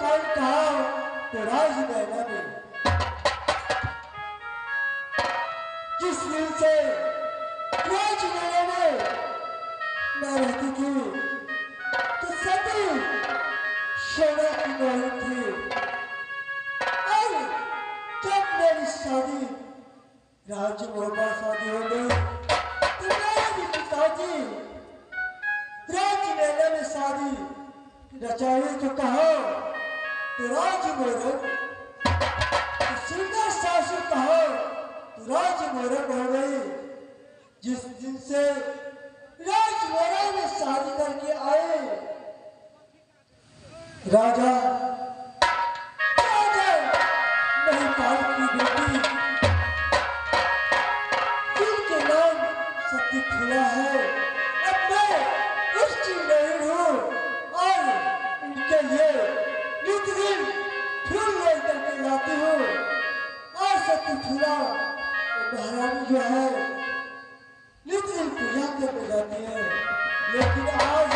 पाल कहा तो राज नैना में जिस दिन से राज नैना में मैं रहती थी तो सभी सोना की मोहर थी। और जब मेरी शादी राज मोहब्बा शादी हो गई तो मेरे भी पिताजी राज नैना में शादी रचाई तो कहो तो राज मोहर सुंदर सासू कहो तो राज मोहर हो गई। जिस दिन से राज मोहर में शादी करके आए राजा महिपाल की बेटी जिनके नाम सती फूला है। अब मैं उसकी नहीं हूँ और इनके लिए नित दिन फूल लेकर के लाती हूँ। और सती फूला महारानी जो है नित दिन पूजा करके जाती है। लेकिन आज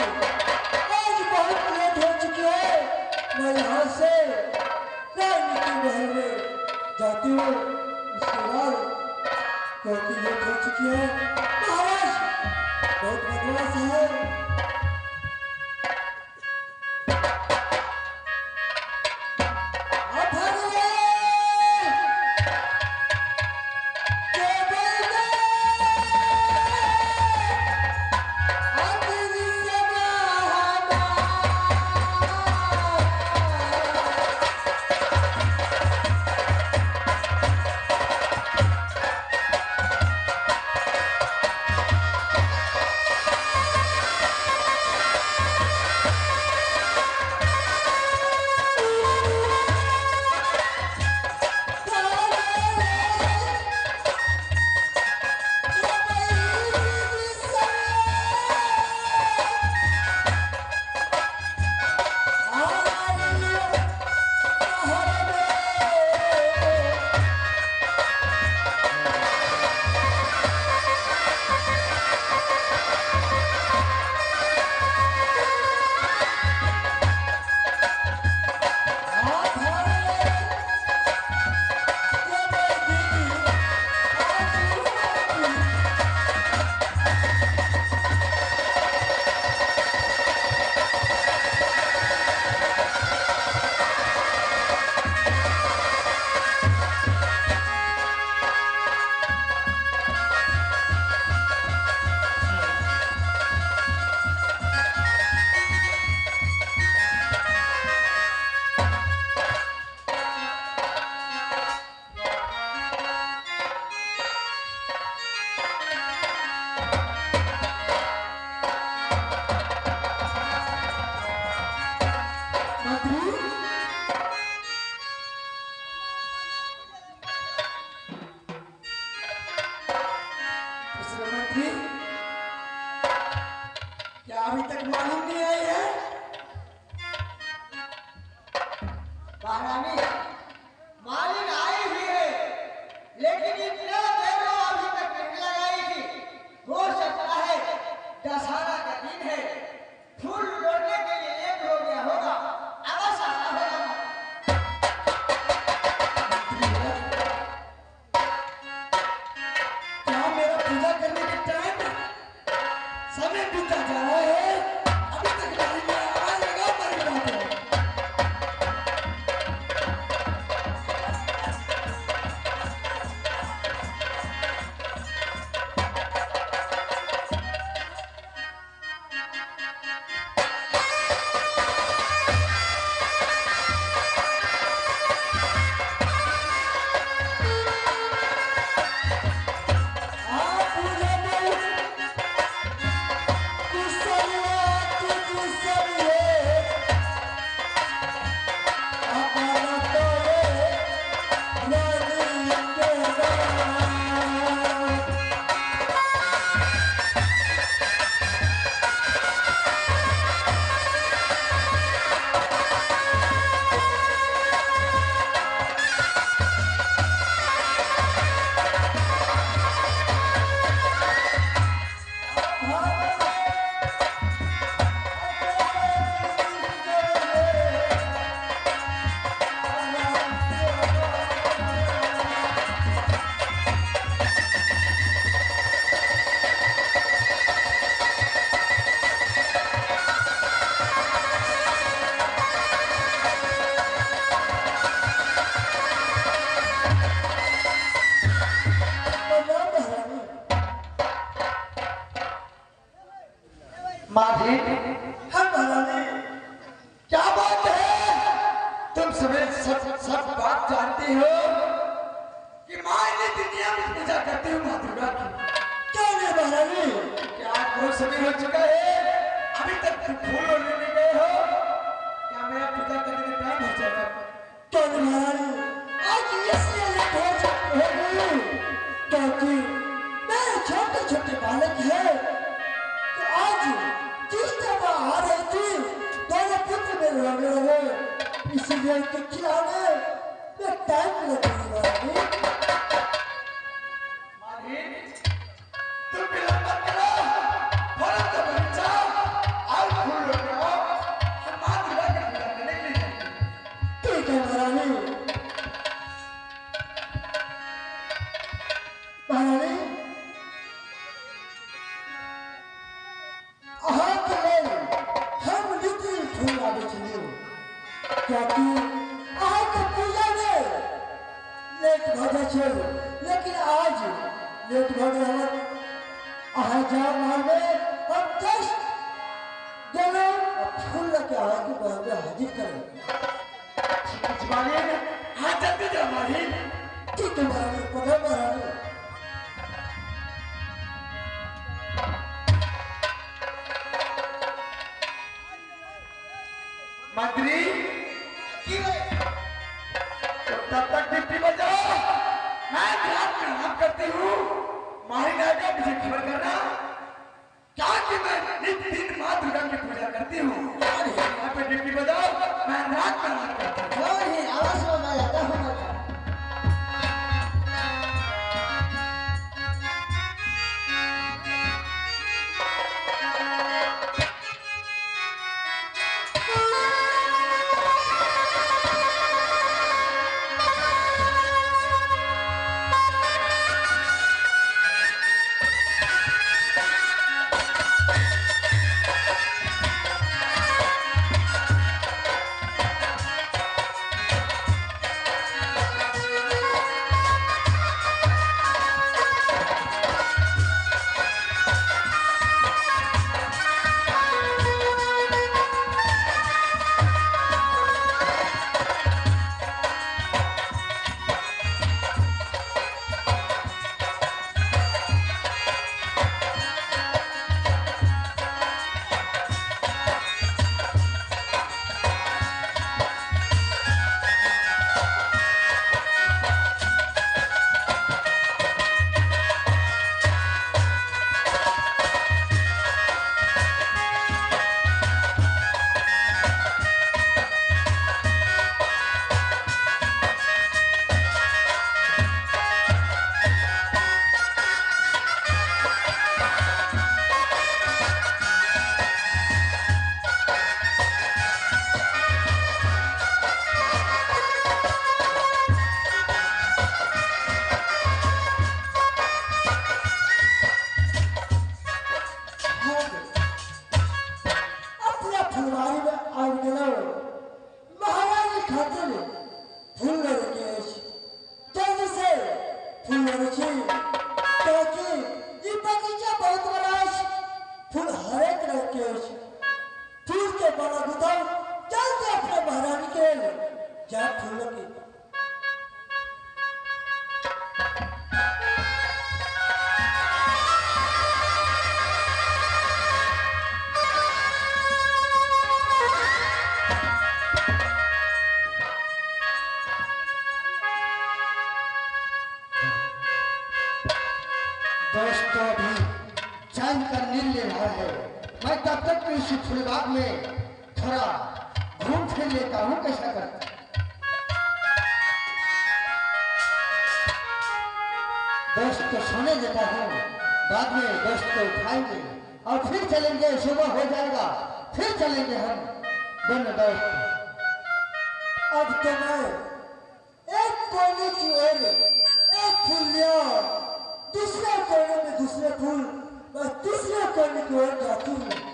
बहुत लेट हो चुकी है। मैं यहाँ से रानी के महल में जाती हूँ उसके बाद क्योंकि लेट हो चुकी है। महाराज बहुत बदमाश है। क्या अभी तक मालूम नहीं आई है? महारानी मालिक आई ही है लेकिन इतना देर वो अभी तक नहीं लगाई थी। हो सकता है दशहरा का दिन है फूल तोड़ने के लिए लेट हो गया होगा। अवश्य ऐसा होगा। क्या मेरा पूजा करने के टाइम समय बीता जा रहा है अभी तक नहीं मैं आवाज लगा मर जाता हूँ। बात है? तुम सब बात जानती हो कि माँ ने दुनिया में पूजा करती हूँ माँ दुर्गा की। क्या नहीं महारानी? क्या बहुत समय हो चुका है, अभी तक फूल लेने गए हो? क्या मेरा पूजा करने का टाइम हो जाएगा? क्या नहीं महारानी? आज इसलिए लेट हो गई क्योंकि मेरे छोटे छोटे बालक हैं तो आज जिस तरह आ रही थी दोनों पुत्र मेरे लगे रहे, इसलिए उनके खिलाने में टाइम लगेगा महारानी। तुम विलंब मत करो, फौरन तो बन जाओ और फूल लेके आओ, हम माँ दुर्गा की पूजा करने के लिए जाएंगे। ठीक है महारानी। महारानी अहाँ के लेल हम नित्य फूल आबै छलियै क्योंकि अहाँ के पूजा में लेट भऽ जाइ छै, लेकिन आज लेट भऽ गेल। अहाँ जाओ महल में, हम जस्ट गेलहुँ फूल लेके अहाँ के महल में हाजिर करें। मालिन, हाँ जल्दी जाओ मालिन। ठीक है महारानी, पता महारानी। मंत्री तब तक ड्यूटी पर जाओ, मैं ध्यान में आराम करती हूँ। माहिन आएगा मुझे खबर करना, क्या कि मैं नित्य दिन माँ दुर्गा की पूजा करती हूँ। यहाँ पे ड्यूटी पर जाओ, मैं रात में आराम करती हूँ। और ही आवाज में मैं लगा हूँ। दोस्तों भी जानकर निर्णय रहा है, मैं तब तक इस फुलबाग में थोड़ा घूम फिर लेता हूँ कैसा करता। दोस्त को सोने देता हूँ, बाद में दोस्त को उठाएंगे और फिर चलेंगे, सुबह हो जाएगा फिर चलेंगे हम दोनों दोस्त। अब तो मैं एक कोने की ओर एक फूल लिया, दूसरे कोने में दूसरे फूल, मैं तीसरे कोने की ओर जाती हूँ।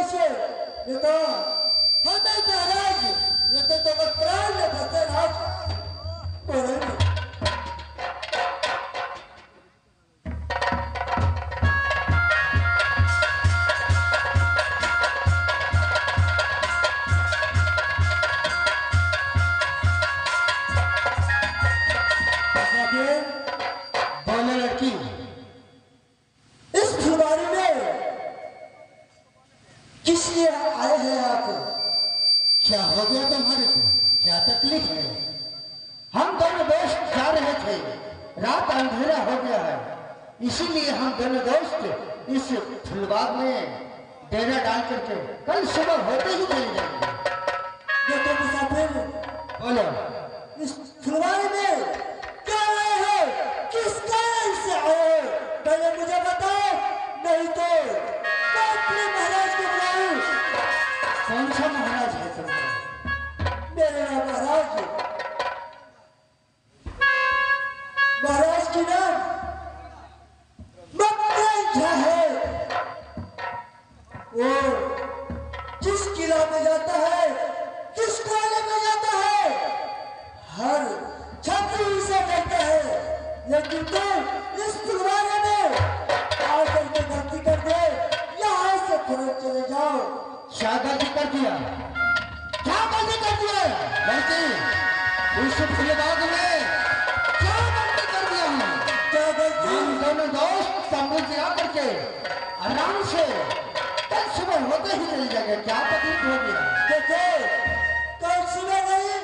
कैसे ये तो हमें महाराज ये तो प्राण ले बसे राज बोलेंगे बोले लड़की, इस फुलवारी में किस लिए आए हैं आप? क्या हो गया तुम्हारे को? क्या तकलीफ है? हम दोनों दोस्त जा रहे थे, रात अंधेरा हो गया है, इसीलिए हम दोनों दोस्त इस फुलबाग में डेरा डाल करके कल सुबह होते ही चले जाएंगे। देखो मुसाफिर, बोलो, इस फुलवारी में क्या आए हो? किस कारण से आए हो? पहले मुझे बताओ, नहीं तो मैं अपने महाराज को बुलाऊं। कौन सा महाराज है तुमको? मेरे नाम महाराज, महाराज की नाम मक्खन झा है। वो किस किला में जाता है, किस कोने में जाता है, हर छतरी से कहता है, लेकिन तुम इस फुलवारे में आकर के गलती कर दे, यहाँ से तुरंत चले जाओ। क्या गलती कर दिया? क्या गलती कर दिया लड़की? इस फुलबाग में क्या गलती कर दिया? क्या गलती? हम दोनों दोस्त तंबू गिरा करके आराम से कल सुबह होते ही चले जाएंगे। क्या तकलीफ हो गया? देखो, कल सुबह नहीं,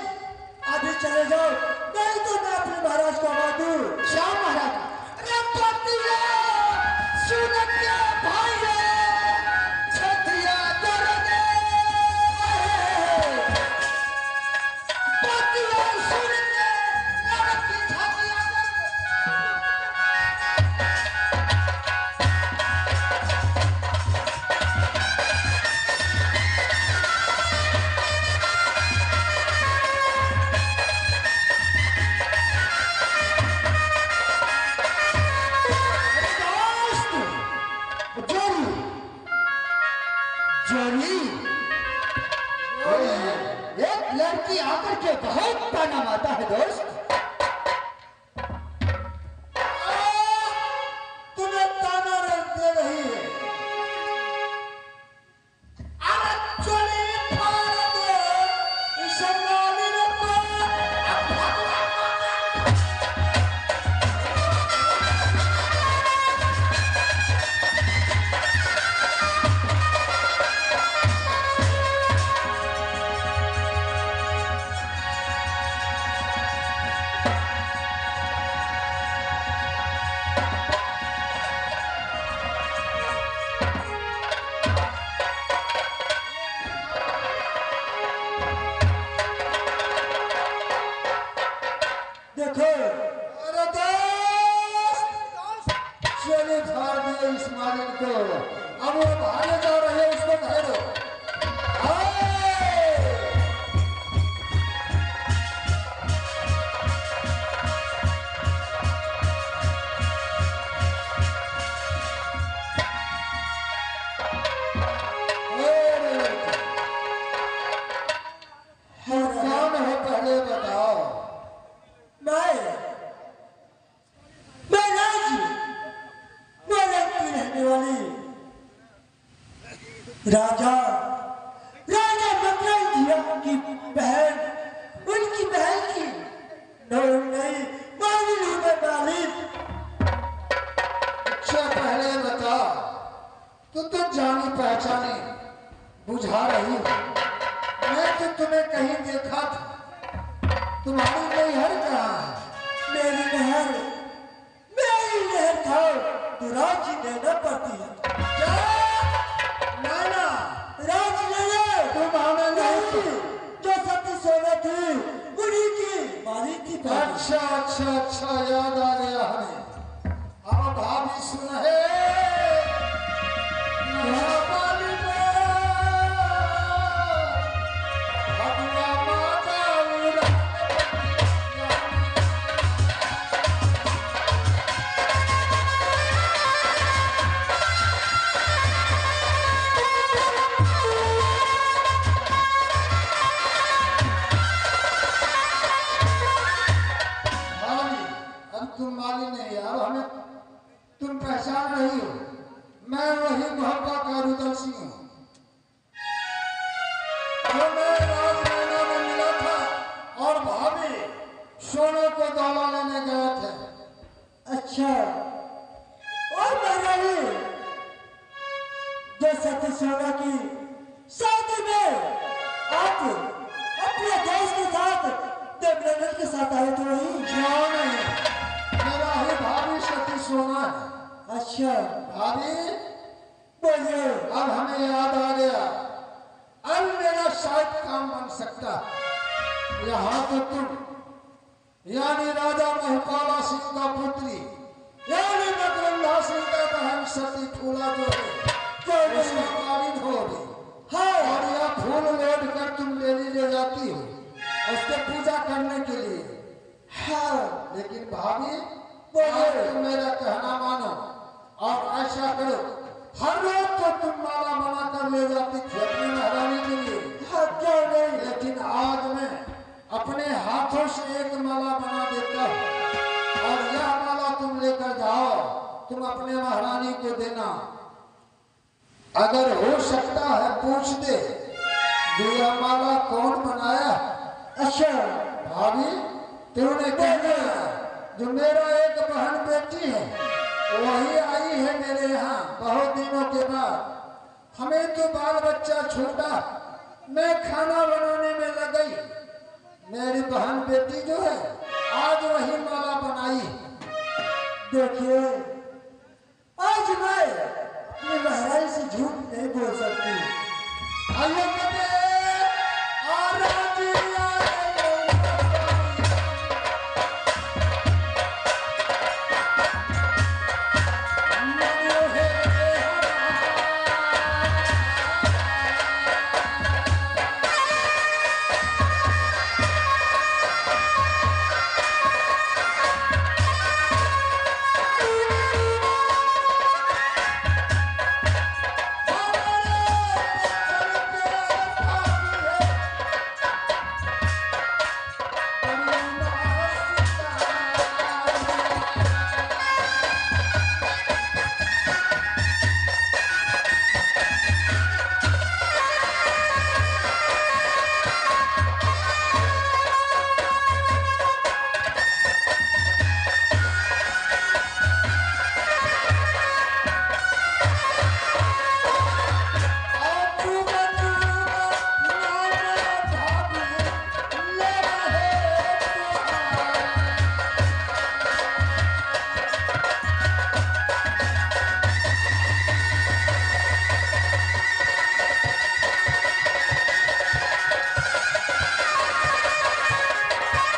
अभी चले जाओ, नहीं तो मैं अपने महाराज को आवाज दूं। क्या महाराज? अरे पतिया, सुनतिया भाइया, छतिया दरदे, पतिया सुनते, लड़की छतिया एक लड़की आकर के बहुत ताना मारता है दोस्त। तुम्हें ताना दे रही है। अरे चली फाड़ दो, इस मालिन को। देखो, अरे दोस्त, चले फाड़ दिए इस मालिन को। अब वो भागे जा रहे हैं, उसको ठहरो। कौन हो पहले बताओ? मैं राजी, मैं लगती रहने वाली राजा राजा मकरंद झिया की बहन, उनकी बहन की नहीं मालिन हूँ मैं मालिन। अच्छा पहले बता, तो जानी पहचानी बुझा रही है। मैं तो तुम्हें कहीं देखा था। तुम्हारी नैहर कहाँ है? मेरी नहर था तो राजी देना पड़ती है। क्या? नाना, राजी लेना तुम हमें नहीं। जो सती सोना थी उन्हीं की मालिक थी। अच्छा अच्छा अच्छा, याद आ गया हमें। अब भाभी सुन है, भगवा माता उड़ा की शादी में आप अपने दोस्त के साथ देवनंदन के साथ आए तो वही। क्यों नहीं, मेरा ही भाभी सती सोना है। अच्छा भाभी बोलिए। अब हमें याद आ गया, अब मेरा शायद काम बन सकता। यहाँ तो तुम यानी राजा महिपाला सिंह का पुत्री यानी मकरंदा सिंह का बहन सती फूला जो है उसमें काबिल हो गई। हाँ और यह फूल लोड कर तुम डेली ले जाती हो उसके पूजा करने के लिए। हाँ लेकिन भाभी बोलिए। तुम मेरा कहना मानो और ऐसा करो, हर रोज तो तुम माला बना कर ले जाती थी अपनी महारानी के लिए। हाँ क्यों नहीं। लेकिन आज मैं अपने हाथों से एक माला बना देता हूँ और यह माला तुम लेकर जाओ, तुम अपने महारानी को देना। अगर हो सकता है पूछ दे यह माला कौन बनाया। अच्छा भाभी तूने कहना जो मेरा एक बहन बेटी है वही आई है मेरे यहाँ बहुत दिनों के बाद। हमें तो बाल बच्चा छोटा, मैं खाना बनाने में लग गई। मेरी बहन बेटी जो है आज वही माला बनाई। देखिए आज मैं अपनी महारानी से झूठ नहीं बोल सकती।